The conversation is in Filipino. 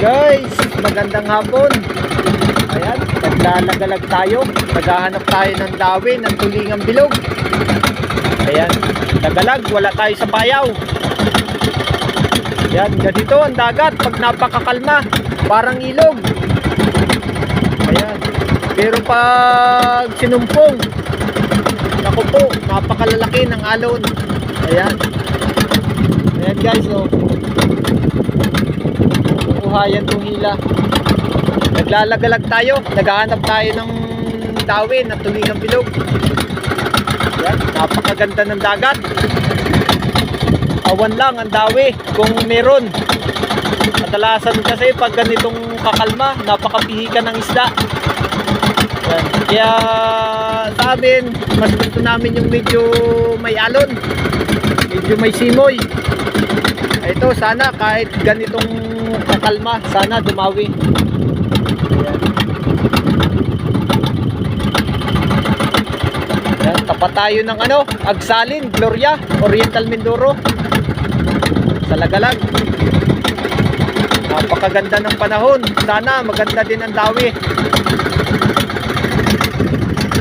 Guys, magandang hapon. Ayan, naglalagalag tayo. Naghahanap tayo ng dawin, ng tulingang bilog. Ayan, nagalag, wala tayo sa bayaw. Ayan, ganito ang dagat pag napakakalma, parang ilog. Ayan, pero pag sinumpong, naku po, napakalalaki ng alon. Ayan. Ayan guys, oh. Buhayan tong hila. Naglalagalag tayo, naghahanap tayo ng dawin ng tulingang bilog. Ayan, napakaganda ng dagat. Awan lang ang dawi kung meron. Kadalasan kasi pag ganitong kakalma, napakapihikan ng isda. Ayan. Kaya sa amin, mas gusto namin yung medyo may alon, medyo may simoy. Ito sana kahit ganitong kakalma, sana dumawi. Ayan. Ayan, tapat tayo ng Agsalin, Gloria, Oriental Mindoro, sa Lagalag. Napakaganda ng panahon, sana maganda din ang dawi.